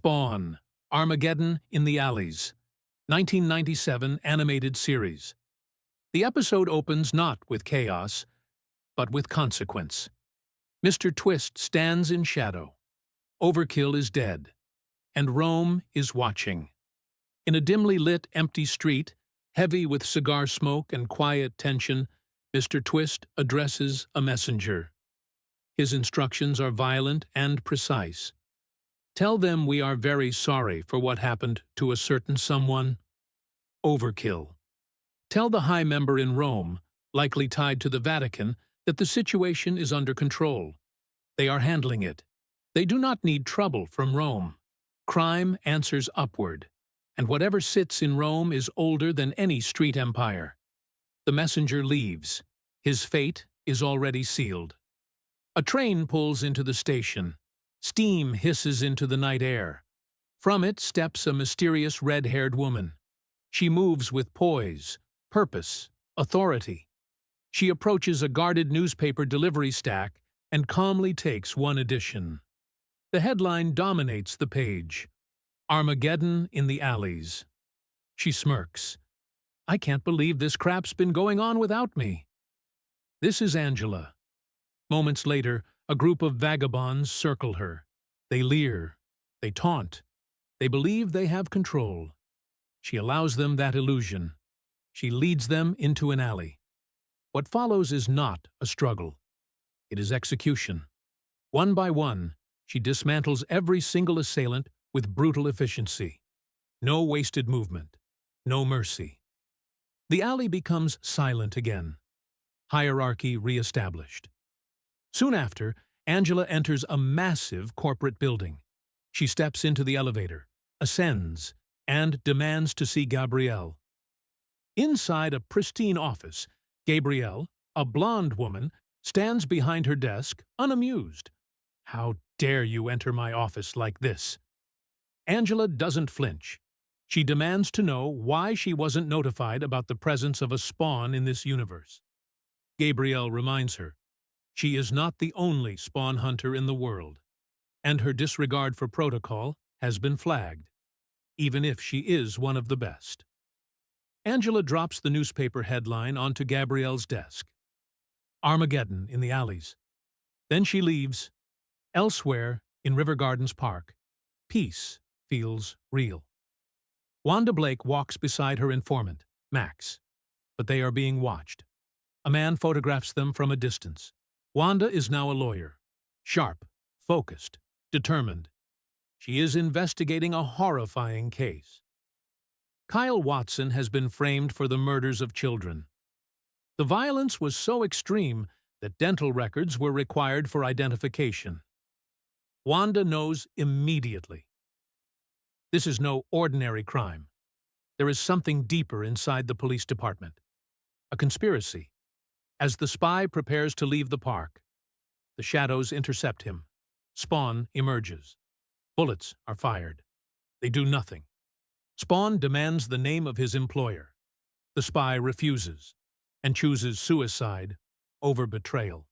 Spawn, Armageddon in the Alleys, 1997 animated series. The episode opens not with chaos, but with consequence. Mr. Twist stands in shadow. Overkill is dead, and Rome is watching. In a dimly lit, empty street, heavy with cigar smoke and quiet tension, Mr. Twist addresses a messenger. His instructions are violent and precise. Tell them we are very sorry for what happened to a certain someone. Overkill. Tell the high member in Rome, likely tied to the Vatican, that the situation is under control. They are handling it. They do not need trouble from Rome. Crime answers upward, and whatever sits in Rome is older than any street empire. The messenger leaves. His fate is already sealed. A train pulls into the station. Steam hisses into the night air. From it steps a mysterious red-haired woman. She moves with poise, purpose, authority. She approaches a guarded newspaper delivery stack and calmly takes one edition. The headline dominates the page. Armageddon in the Alleys. She smirks. I can't believe this crap's been going on without me. This is Angela. Moments later, a group of vagabonds circle her. They leer. They taunt. They believe they have control. She allows them that illusion. She leads them into an alley. What follows is not a struggle. It is execution. One by one, she dismantles every single assailant with brutal efficiency. No wasted movement. No mercy. The alley becomes silent again. Hierarchy reestablished. Soon after, Angela enters a massive corporate building. She steps into the elevator, ascends, and demands to see Gabrielle. Inside a pristine office, Gabrielle, a blonde woman, stands behind her desk, unamused. How dare you enter my office like this? Angela doesn't flinch. She demands to know why she wasn't notified about the presence of a spawn in this universe. Gabrielle reminds her, she is not the only spawn hunter in the world, and her disregard for protocol has been flagged, even if she is one of the best. Angela drops the newspaper headline onto Gabrielle's desk. Armageddon in the Alleys. Then she leaves. Elsewhere, in River Gardens Park, peace feels real. Wanda Blake walks beside her informant, Max, but they are being watched. A man photographs them from a distance. Wanda is now a lawyer, sharp, focused, determined. She is investigating a horrifying case. Kyle Watson has been framed for the murders of children. The violence was so extreme that dental records were required for identification. Wanda knows immediately. This is no ordinary crime. There is something deeper inside the police department. A conspiracy. As the spy prepares to leave the park, the shadows intercept him. Spawn emerges. Bullets are fired. They do nothing. Spawn demands the name of his employer. The spy refuses and chooses suicide over betrayal.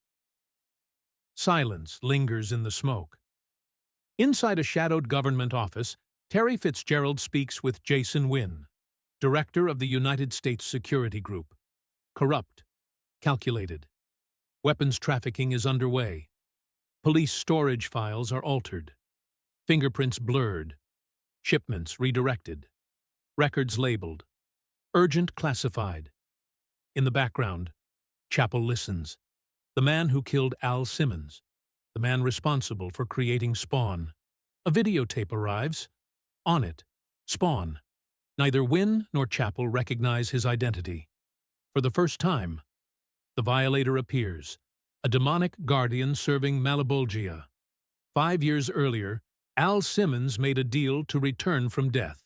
Silence lingers in the smoke. Inside a shadowed government office, Terry Fitzgerald speaks with Jason Wynn, director of the United States Security Group. Corrupt. Calculated. Weapons trafficking is underway. Police storage files are altered. Fingerprints blurred. Shipments redirected. Records labeled. Urgent classified. In the background, Chapel listens. The man who killed Al Simmons. The man responsible for creating Spawn. A videotape arrives. On it, Spawn. Neither Wynn nor Chapel recognize his identity. For the first time, the Violator appears, a demonic guardian serving Malebolgia. 5 years earlier, Al Simmons made a deal to return from death.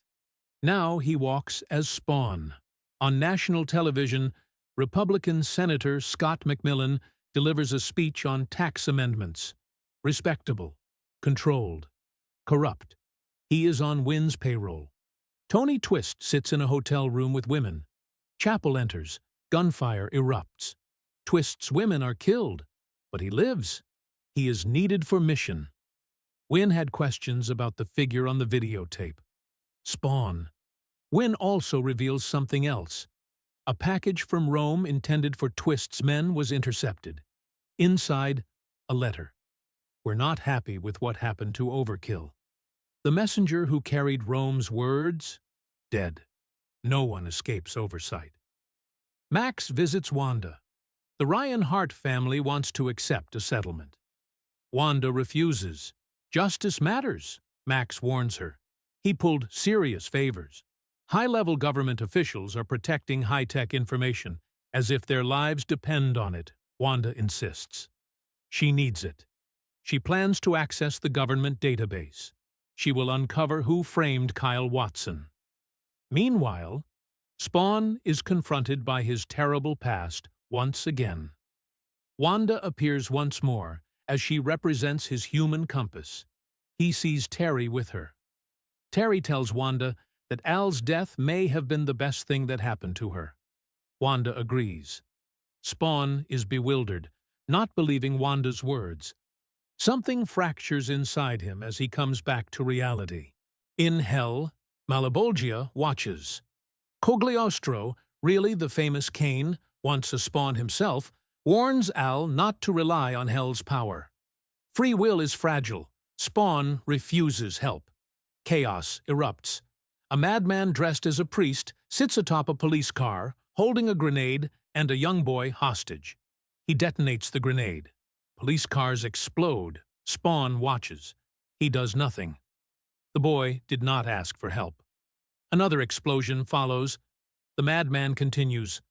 Now he walks as Spawn. On national television, Republican Senator Scott McMillan delivers a speech on tax amendments. Respectable, controlled, corrupt. He is on Wynn's payroll. Tony Twist sits in a hotel room with women. Chapel enters. Gunfire erupts. Twist's women are killed, but he lives. He is needed for mission. Wynn had questions about the figure on the videotape. Spawn. Wynn also reveals something else. A package from Rome intended for Twist's men was intercepted. Inside, a letter. We're not happy with what happened to Overkill. The messenger who carried Rome's words? Dead. No one escapes oversight. Max visits Wanda. The Ryan Hart family wants to accept a settlement. Wanda refuses. Justice matters, Max warns her. He pulled serious favors. High-level government officials are protecting high-tech information, as if their lives depend on it, Wanda insists. She needs it. She plans to access the government database. She will uncover who framed Kyle Watson. Meanwhile, Spawn is confronted by his terrible past once again. Wanda appears once more as she represents his human compass. He sees Terry with her. Terry tells Wanda that Al's death may have been the best thing that happened to her. Wanda agrees. Spawn is bewildered, not believing Wanda's words. Something fractures inside him as he comes back to reality. In hell, Malebolgia watches. Cogliostro, really the famous Cain, once a Spawn himself, warns Al not to rely on hell's power. Free will is fragile. Spawn refuses help. Chaos erupts. A madman dressed as a priest sits atop a police car, holding a grenade and a young boy hostage. He detonates the grenade. Police cars explode. Spawn watches. He does nothing. The boy did not ask for help. Another explosion follows. The madman continues.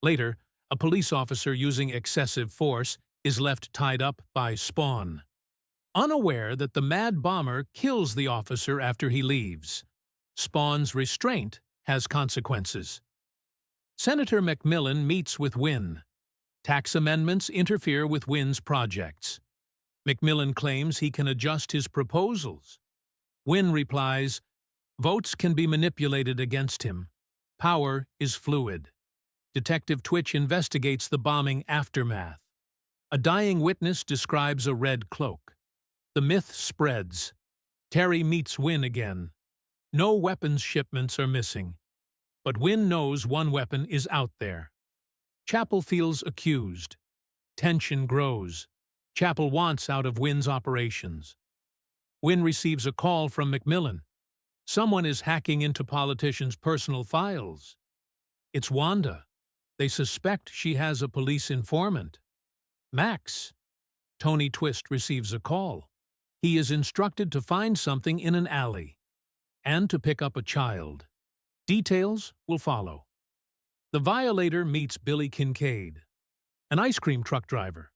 Later, a police officer using excessive force is left tied up by Spawn, unaware that the mad bomber kills the officer after he leaves. Spawn's restraint has consequences. Senator McMillan meets with Wynn. Tax amendments interfere with Wynn's projects. McMillan claims he can adjust his proposals. Wynn replies, votes can be manipulated against him. Power is fluid. Detective Twitch investigates the bombing aftermath. A dying witness describes a red cloak. The myth spreads. Terry meets Wynn again. No weapons shipments are missing. But Wynn knows one weapon is out there. Chapel feels accused. Tension grows. Chapel wants out of Wynn's operations. Wynn receives a call from McMillan. Someone is hacking into politicians' personal files. It's Wanda. They suspect she has a police informant. Max. Tony Twist receives a call. He is instructed to find something in an alley and to pick up a child. Details will follow. The Violator meets Billy Kincaid, an ice cream truck driver,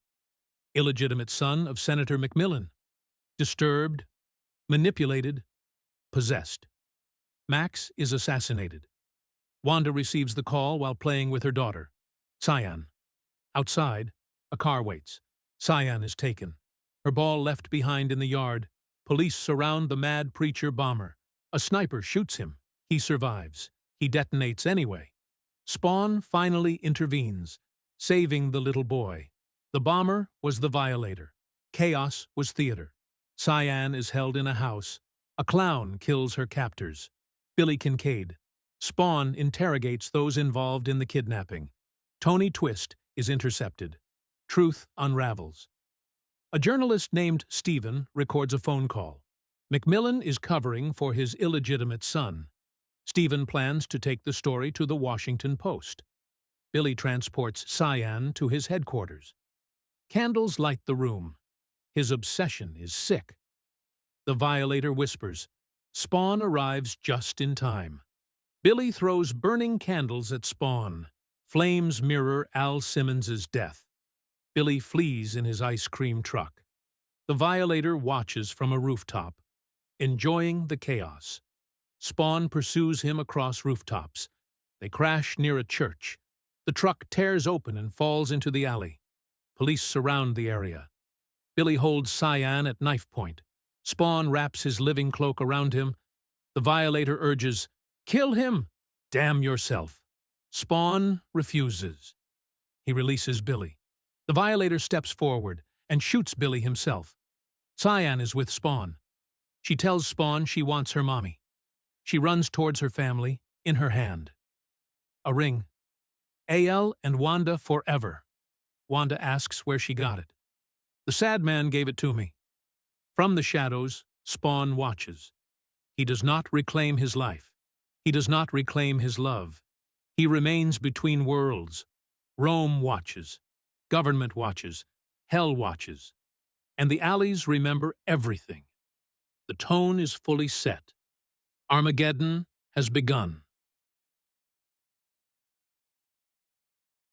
illegitimate son of Senator McMillan, disturbed, manipulated, possessed. Max is assassinated. Wanda receives the call while playing with her daughter, Cyan. Outside, a car waits. Cyan is taken. Her ball left behind in the yard. Police surround the mad preacher bomber. A sniper shoots him. He survives. He detonates anyway. Spawn finally intervenes, saving the little boy. The bomber was the Violator. Chaos was theater. Cyan is held in a house. A clown kills her captors. Billy Kincaid. Spawn interrogates those involved in the kidnapping. Tony Twist is intercepted. Truth unravels. A journalist named Stephen records a phone call. McMillan is covering for his illegitimate son. Stephen plans to take the story to the Washington Post. Billy transports Cyan to his headquarters. Candles light the room. His obsession is sick. The Violator whispers. Spawn arrives just in time. Billy throws burning candles at Spawn. Flames mirror Al Simmons' death. Billy flees in his ice cream truck. The Violator watches from a rooftop, enjoying the chaos. Spawn pursues him across rooftops. They crash near a church. The truck tears open and falls into the alley. Police surround the area. Billy holds Cyan at knife point. Spawn wraps his living cloak around him. The Violator urges, "Kill him! Damn yourself!" Spawn refuses. He releases Billy. The Violator steps forward and shoots Billy himself. Cyan is with Spawn. She tells Spawn she wants her mommy. She runs towards her family, in her hand. A ring. AL and Wanda forever. Wanda asks where she got it. The sad man gave it to me. From the shadows, Spawn watches. He does not reclaim his life. He does not reclaim his love. He remains between worlds. Rome watches. Government watches. Hell watches. And the alleys remember everything. The tone is fully set. Armageddon has begun.